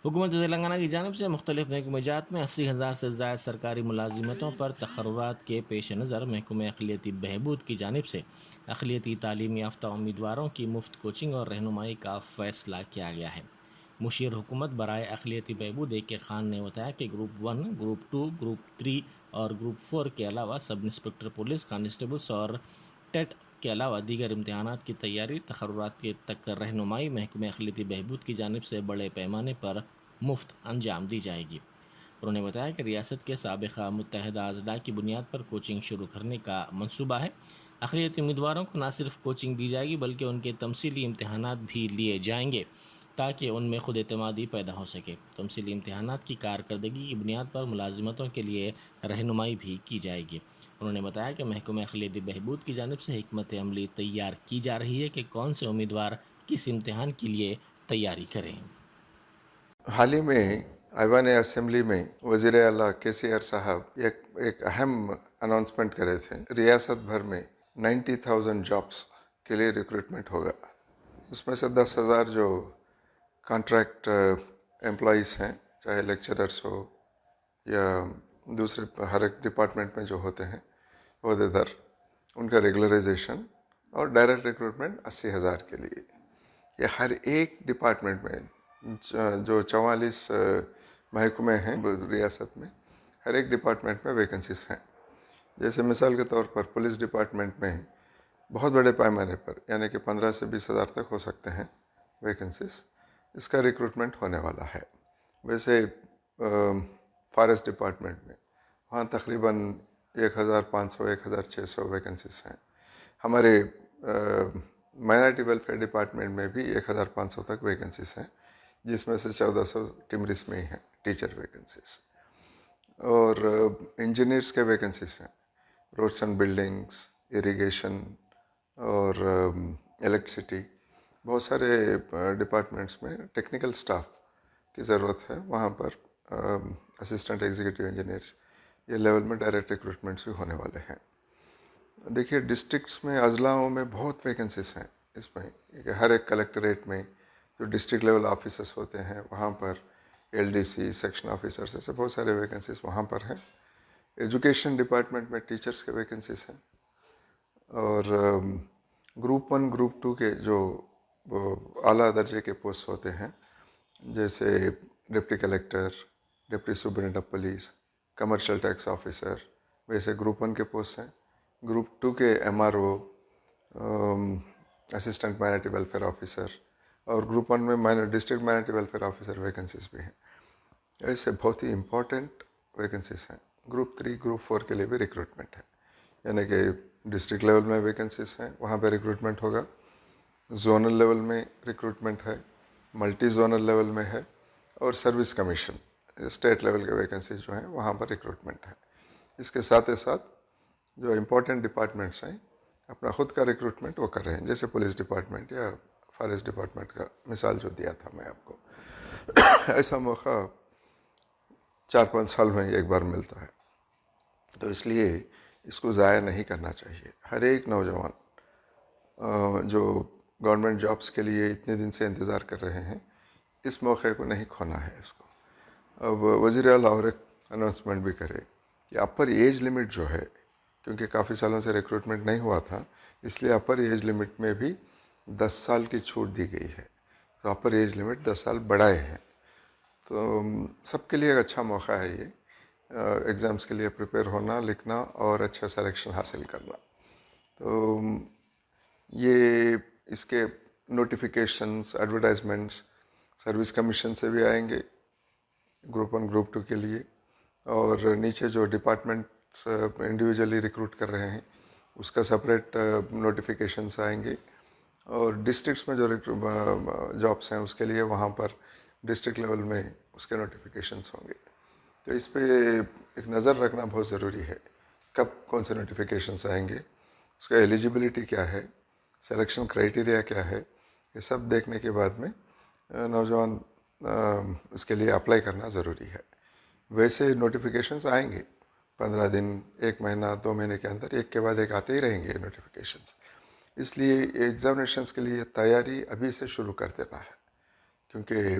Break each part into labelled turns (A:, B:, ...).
A: حکومت تلنگانہ کی جانب سے مختلف محکمہ جات میں 80,000 سے زائد سرکاری ملازمتوں پر تقررات کے پیش نظر محکمہ اقلیتی بہبود کی جانب سے اقلیتی تعلیم یافتہ امیدواروں کی مفت کوچنگ اور رہنمائی کا فیصلہ کیا گیا ہے۔ مشیر حکومت برائے اقلیتی بہبود AK خان نے بتایا کہ گروپ 1، گروپ 2، گروپ 3 اور گروپ 4 کے علاوہ سب انسپکٹر پولیس، کانسٹیبلز اور ٹیٹ کے علاوہ دیگر امتحانات کی تیاری، تقررات کے تک رہنمائی محکمہ اقلیتی بہبود کی جانب سے بڑے پیمانے پر مفت انجام دی جائے گی۔ انہوں نے بتایا کہ ریاست کے سابقہ متحدہ اضلاع کی بنیاد پر کوچنگ شروع کرنے کا منصوبہ ہے۔ اقلیتی امیدواروں کو نہ صرف کوچنگ دی جائے گی بلکہ ان کے تمثیلی امتحانات بھی لیے جائیں گے تاکہ ان میں خود اعتمادی پیدا ہو سکے۔ تمثیلی امتحانات کی کارکردگی کی بنیاد پر ملازمتوں کے لیے رہنمائی بھی کی جائے گی۔ انہوں نے بتایا کہ محکمہ اقلیتی بہبود کی جانب سے حکمت عملی تیار کی جا رہی ہے کہ کون سے امیدوار کس امتحان کے لیے تیاری کریں۔
B: حال ہی میں ایوان اسمبلی میں وزیر اعلیٰ KCR صاحب ایک اہم اناؤنسمنٹ کرے تھے۔ ریاست بھر میں 90,000 جابس کے لیے ریکروٹمنٹ ہوگا۔ اس میں سے 10,000 جو کانٹریکٹ امپلائیز ہیں، چاہے لیکچررس ہو یا دوسرے ہر ایک ڈپارٹمنٹ میں جو ہوتے ہیں عہدیدار، ان کا ریگولرائزیشن، اور ڈائریکٹ ریکروٹمنٹ 80,000 کے لیے۔ یہ ہر ایک ڈپارٹمنٹ میں جو 44 محکمے ہیں ریاست میں، ہر ایک ڈپارٹمنٹ میں ویکنسیز ہیں۔ جیسے مثال کے طور پر پولیس ڈپارٹمنٹ میں بہت بڑے پیمانے پر، یعنی کہ 15 سے 20,000 تک ہو سکتے ہیں ویکنسیز، اس کا ریکروٹمنٹ ہونے والا ہے۔ ویسے فارسٹ ڈپارٹمنٹ میں وہاں تقریباً 1,500 1,600 ویکنسیز ہیں۔ ہمارے مائنارٹی ویلفیئر ڈپارٹمنٹ میں بھی 1,500 تک ویکنسیز ہیں، جس میں سے 1,400 ٹمرس میں ہی ہیں ٹیچر ویکنسیز۔ اور انجینئرس کے ویکنسیز ہیں، روڈس اینڈ بلڈنگس، اریگیشن اور الیکٹریسٹی، بہت سارے ڈپارٹمنٹس میں ٹیکنیکل سٹاف کی ضرورت ہے۔ وہاں پر اسسٹنٹ ایگزیکٹو انجینئرس، یہ لیول میں ڈائریکٹ ریکروٹمنٹس بھی ہونے والے ہیں۔ دیکھیے ڈسٹرکٹس میں، اضلاعوں میں بہت ویکنسیز ہیں اس میں، کہ ہر ایک کلیکٹریٹ میں جو ڈسٹرکٹ لیول آفیسرس ہوتے ہیں وہاں پر LDC، سیکشن آفیسرس، ایسے بہت سارے ویکنسیز وہاں پر ہیں۔ ایجوکیشن ڈپارٹمنٹ میں ٹیچرس کے ویکنسیز ہیں۔ اور گروپ 1 گروپ 2 کے جو اعلیٰ درجے کے پوسٹ ہوتے ہیں، جیسے deputy collector, deputy superintendent of police, commercial tax officer, ویسے گروپ 1 کے پوسٹ ہیں۔ گروپ 2 کے MRO، assistant minority welfare officer, اور گروپ 1 میں district minority welfare officer vacancies بھی ہیں۔ ایسے بہت ہی امپورٹنٹ ویکنسیز ہیں۔ گروپ 3 گروپ 4 کے لیے بھی ریکروٹمنٹ ہے، یعنی کہ ڈسٹرکٹ لیول میں ویکنسیز ہیں، وہاں پہ ریکروٹمنٹ ہوگا۔ زونل لیول میں ریکروٹمنٹ ہے، ملٹی زونل لیول میں ہے، اور سروس کمیشن اسٹیٹ لیول کے ویکنسیز جو ہیں وہاں پر ریکروٹمنٹ ہے۔ اس کے ساتھ ساتھ جو امپورٹنٹ ڈپارٹمنٹس ہیں اپنا خود کا ریکروٹمنٹ وہ کر رہے ہیں، جیسے پولیس ڈپارٹمنٹ یا فارسٹ ڈپارٹمنٹ کا مثال جو دیا تھا میں آپ کو۔ ایسا موقع 4-5 سال میں ایک بار ملتا ہے، تو اس لیے اس کو ضائع نہیں کرنا چاہیے۔ ہر ایک نوجوان جو گورنمنٹ جابس کے لیے اتنے دن سے انتظار کر رہے ہیں، اس موقع کو نہیں کھونا ہے اس کو۔ اب وزیر اعلیٰ اور ایک اناؤنسمنٹ بھی کرے کہ اپر ایج لمٹ جو ہے، کیونکہ کافی سالوں سے ریکروٹمنٹ نہیں ہوا تھا، اس لیے اپر ایج لمٹ میں بھی 10 سال کی چھوٹ دی گئی ہے، تو اپر ایج لمٹ 10 سال بڑھائے ہیں۔ تو سب کے لیے ایک اچھا موقع ہے یہ، ایگزامس کے لیے پریپیئر ہونا، لکھنا اور اچھا سلیکشن حاصل کرنا۔ تو یہ اس کے نوٹیفیکیشنز، ایڈورٹائزمنٹس سروس کمیشن سے بھی آئیں گے گروپ 1 گروپ 2 کے لیے، اور نیچے جو ڈپارٹمنٹس انڈیویجولی ریکروٹ کر رہے ہیں اس کا سپریٹ نوٹیفیکیشنس آئیں گے، اور ڈسٹرکٹس میں جو جابس ہیں اس کے لیے وہاں پر ڈسٹرکٹ لیول میں اس کے نوٹیفیکیشنس ہوں گے۔ تو اس پہ ایک نظر رکھنا بہت ضروری ہے، کب کون سے نوٹیفیکیشنس آئیں گے، اس کا ایلیجیبلٹی کیا ہے، سلیکشن کرائٹیریا کیا ہے، یہ سب دیکھنے کے بعد میں نوجوان اس کے لیے اپلائی کرنا ضروری ہے۔ ویسے نوٹیفیکیشنز آئیں گے 15 دن، 1 مہینہ، 2 مہینے کے اندر، ایک کے بعد ایک آتے ہی رہیں گے نوٹیفیکیشنز۔ اس لیے ایگزامینیشنز کے لیے تیاری ابھی سے شروع کر دینا ہے، کیونکہ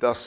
B: 10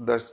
B: 10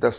B: 10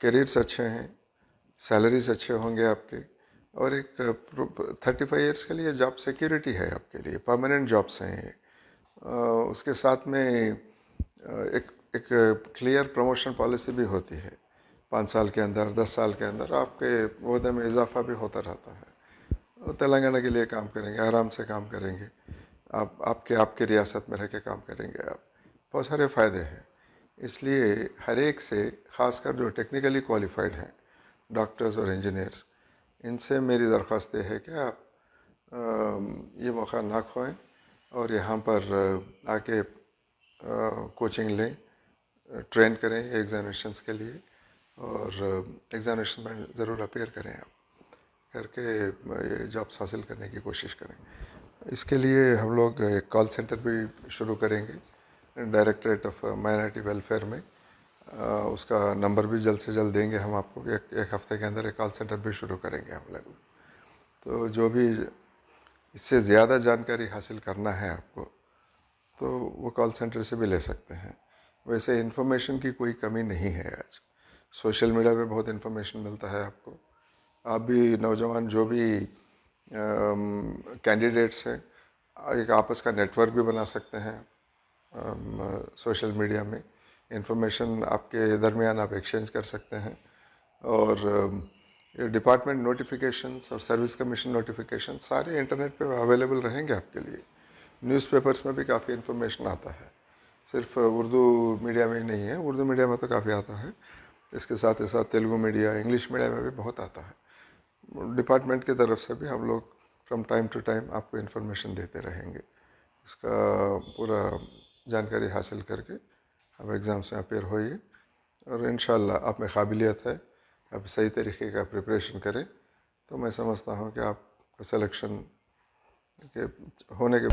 B: کیریئرس اچھے ہیں، سیلریز اچھے ہوں گے آپ کے، اور ایک 35 ایئرس کے لیے جاب سیکیورٹی ہے آپ کے لیے، پرماننٹ جابس ہیں یہ۔ اس کے ساتھ میں ایک کلیئر پروموشن پالیسی بھی ہوتی ہے، 5 سال کے اندر 10 سال کے اندر آپ کے عہدے میں اضافہ بھی ہوتا رہتا ہے۔ تلنگانہ کے لیے کام کریں گے، آرام سے کام کریں گے، آپ کے ریاست میں رہ کے کام کریں گے، آپ بہت سارے فائدے ہیں۔ اس لیے ہر ایک سے، خاص کر جو ٹیکنیکلی کوالیفائڈ ہیں، ڈاکٹرز اور انجینئرز، ان سے میری درخواست یہ ہے کہ آپ یہ موقع نہ کھوئیں اور یہاں پر آ کے کوچنگ لیں، ٹرین کریں ایگزامینیشنس کے لیے، اور ایگزامینیشن میں ضرور اپیئر کریں، آپ کر کے یہ جابس حاصل کرنے کی کوشش کریں۔ اس کے لیے ہم لوگ ایک کال سینٹر بھی شروع کریں گے ڈائریکٹریٹ آف مائنارٹی ویلفیئر میں، اس کا نمبر بھی جلد سے جلد دیں گے ہم آپ کو، ایک ہفتے کے اندر ایک کال سینٹر بھی شروع کریں گے ہم لوگ۔ تو جو بھی اس سے زیادہ جانکاری حاصل کرنا ہے آپ کو، تو وہ کال سینٹر سے بھی لے سکتے ہیں۔ ویسے انفارمیشن کی کوئی کمی نہیں ہے، آج سوشل میڈیا پہ بہت انفارمیشن ملتا ہے آپ کو۔ آپ بھی نوجوان جو بھی کینڈیڈیٹس ہیں، ایک آپس کا نیٹ ورک بھی بنا سکتے ہیں سوشل میڈیا میں، انفارمیشن آپ کے درمیان آپ ایکسچینج کر سکتے ہیں، اور ڈپارٹمنٹ نوٹیفیکیشنس اور سروس کمیشن نوٹیفیکیشن سارے انٹرنیٹ پہ اویلیبل رہیں گے آپ کے لیے۔ نیوز پیپرس میں بھی کافی انفارمیشن آتا ہے، صرف اردو میڈیا میں ہی نہیں ہے، اردو میڈیا میں تو کافی آتا ہے، اس کے ساتھ ساتھ تیلگو میڈیا، انگلش میڈیا میں بھی بہت آتا ہے۔ ڈپارٹمنٹ کی طرف سے بھی ہم لوگ فرام ٹائم ٹو ٹائم آپ کو انفارمیشن دیتے رہیں گے۔ اس کا پورا جانکاری حاصل کر کے آپ ایگزامس میں اپیئر ہوئیے، اور انشاءاللہ آپ میں قابلیت ہے، آپ صحیح طریقے کا پریپریشن کریں، تو میں سمجھتا ہوں کہ آپ کا سلیکشن کے ہونے کے